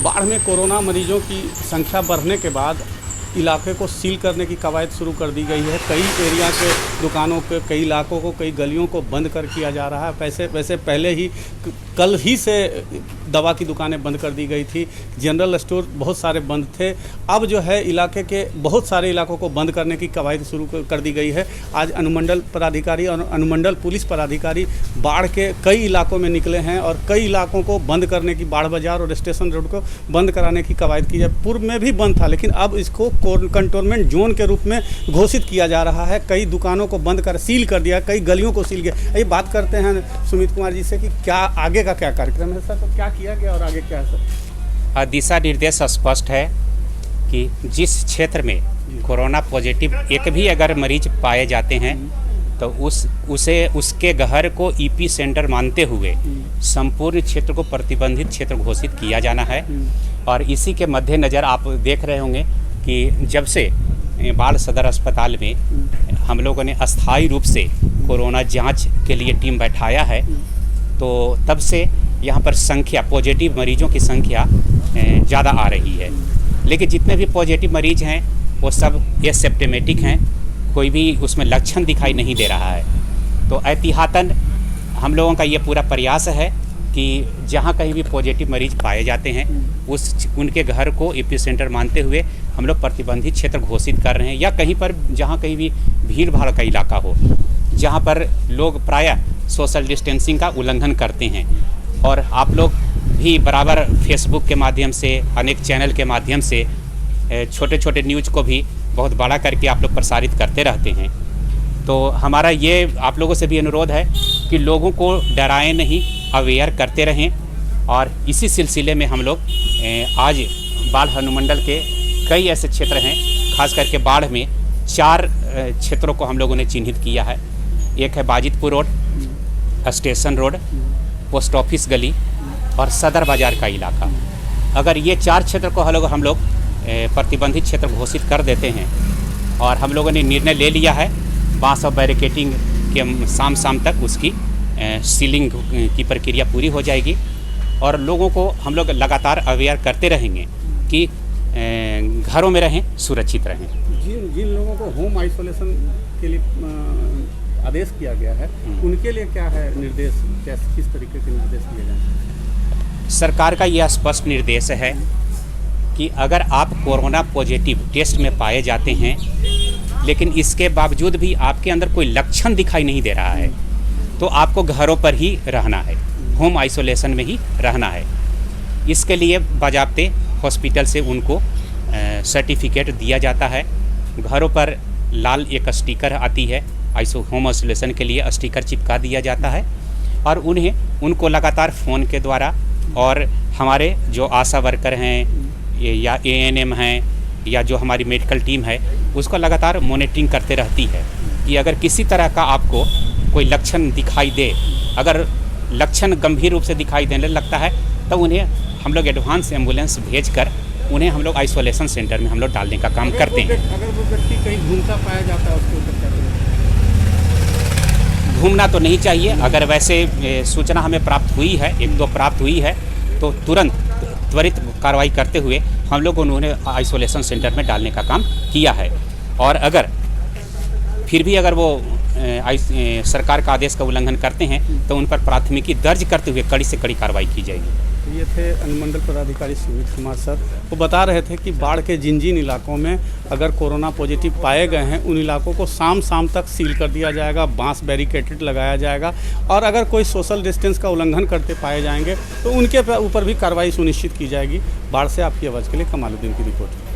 बाढ़ में कोरोना मरीजों की संख्या बढ़ने के बाद इलाके को सील करने की कवायद शुरू कर दी गई है। कई एरिया के दुकानों के, कई इलाकों को, कई गलियों को बंद कर किया जा रहा है। वैसे पहले ही कल ही से दवा की दुकानें बंद कर दी गई थी, जनरल स्टोर बहुत सारे बंद थे। अब जो है इलाके के बहुत सारे इलाकों को बंद करने की कवायद शुरू कर दी गई है। आज अनुमंडल पदाधिकारी और अनुमंडल पुलिस पदाधिकारी बाढ़ के कई इलाकों में निकले हैं और कई इलाकों को बंद करने की, बाढ़ बाजार और स्टेशन रोड को बंद कराने की कवायद की है। पूर्व में भी बंद था, लेकिन अब इसको कंटोनमेंट जोन के रूप में घोषित किया जा रहा है। कई दुकानों को बंद कर सील कर दिया, कई गलियों को सील किया। ये बात करते हैं सुमित कुमार जी से कि क्या आगे का क्या कार्यक्रम है सर, तो क्या किया गया और आगे क्या है सर? दिशा निर्देश स्पष्ट है कि जिस क्षेत्र में कोरोना पॉजिटिव एक भी अगर मरीज पाए जाते हैं तो उसके घर को ईपी सेंटर मानते हुए संपूर्ण क्षेत्र को प्रतिबंधित क्षेत्र घोषित किया जाना है। और इसी के मद्देनज़र आप देख रहे होंगे कि जब से बाढ़ सदर अस्पताल में हम लोगों ने अस्थायी रूप से कोरोना जांच के लिए टीम बैठाया है, तो तब से यहाँ पर संख्या, पॉजिटिव मरीजों की संख्या ज़्यादा आ रही है। लेकिन जितने भी पॉजिटिव मरीज हैं वो सब एसिम्प्टोमेटिक हैं, कोई भी उसमें लक्षण दिखाई नहीं दे रहा है। तो एहतियातन हम लोगों का ये पूरा प्रयास है कि जहाँ कहीं भी पॉजिटिव मरीज पाए जाते हैं उनके घर को ईपी सेंटर मानते हुए हम लोग प्रतिबंधित क्षेत्र घोषित कर रहे हैं। या कहीं पर जहाँ कहीं भी भीड़ भाड़ का इलाका हो, जहाँ पर लोग प्रायः सोशल डिस्टेंसिंग का उल्लंघन करते हैं। और आप लोग भी बराबर फेसबुक के माध्यम से, अनेक चैनल के माध्यम से छोटे छोटे न्यूज़ को भी बहुत बड़ा करके आप लोग प्रसारित करते रहते हैं। तो हमारा ये आप लोगों से भी अनुरोध है कि लोगों को डराएं नहीं, अवेयर करते रहें। और इसी सिलसिले में हम लोग आज बाढ़ अनुमंडल के कई ऐसे क्षेत्र हैं, खास करके बाढ़ में 4 क्षेत्रों को हम लोगों ने चिन्हित किया है। एक है Bajitpur road, station road, post office गली और सदर बाज़ार का इलाका। अगर ये 4 क्षेत्र को हम लोग प्रतिबंधित क्षेत्र घोषित कर देते हैं और हम लोगों ने निर्णय ले लिया है, बांस और बैरिकेटिंग के शाम तक उसकी सीलिंग की प्रक्रिया पूरी हो जाएगी। और लोगों को हम लोग लगातार अवेयर करते रहेंगे कि घरों में रहें, सुरक्षित रहें। जिन लोगों को होम आइसोलेशन के लिए आदेश किया गया है, उनके लिए क्या है निर्देश, किस तरीके के निर्देश दिए जाए? सरकार का यह स्पष्ट निर्देश है कि अगर आप कोरोना पॉजिटिव टेस्ट में पाए जाते हैं लेकिन इसके बावजूद भी आपके अंदर कोई लक्षण दिखाई नहीं दे रहा है, तो आपको घरों पर ही रहना है, होम आइसोलेशन में ही रहना है। इसके लिए बाज़ाब्ते हॉस्पिटल से उनको सर्टिफिकेट दिया जाता है। घरों पर लाल एक स्टिकर आती है, होम आइसोलेशन के लिए स्टिकर चिपका दिया जाता है। और उनको लगातार फ़ोन के द्वारा, और हमारे जो आशा वर्कर हैं या ANM हैं या जो हमारी मेडिकल टीम है, उसको लगातार मॉनिटरिंग करते रहती है कि अगर किसी तरह का आपको कोई लक्षण दिखाई दे, अगर लक्षण गंभीर रूप से दिखाई देने लगता है तो उन्हें हम लोग एडवांस एम्बुलेंस भेजकर उन्हें हम लोग आइसोलेशन सेंटर में हम लोग डालने का काम करते हैं। अगर वो व्यक्ति कहीं घूमता पाया जाता है, उसके ऊपर क्या करें? घूमना तो नहीं चाहिए। अगर वैसे सूचना हमें प्राप्त हुई है, 1-2 प्राप्त हुई है, तो तुरंत त्वरित कार्रवाई करते हुए हम लोग उन्हें आइसोलेशन सेंटर में डालने का काम किया है। और अगर फिर भी अगर वो सरकार का आदेश का उल्लंघन करते हैं तो उन पर प्राथमिकी दर्ज करते हुए कड़ी से कड़ी कार्रवाई की जाएगी। ये थे अनुमंडल पदाधिकारी सुमित कुमार सर। वो बता रहे थे कि बाढ़ के जिन इलाकों में अगर कोरोना पॉजिटिव पाए गए हैं उन इलाकों को शाम तक सील कर दिया जाएगा, बांस बैरिकेटेड लगाया जाएगा। और अगर कोई सोशल डिस्टेंस का उल्लंघन करते पाए जाएंगे तो उनके ऊपर भी कार्रवाई सुनिश्चित की जाएगी। बाढ़ से आपकी आवाज़ के लिए कमालुद्दीन की रिपोर्ट।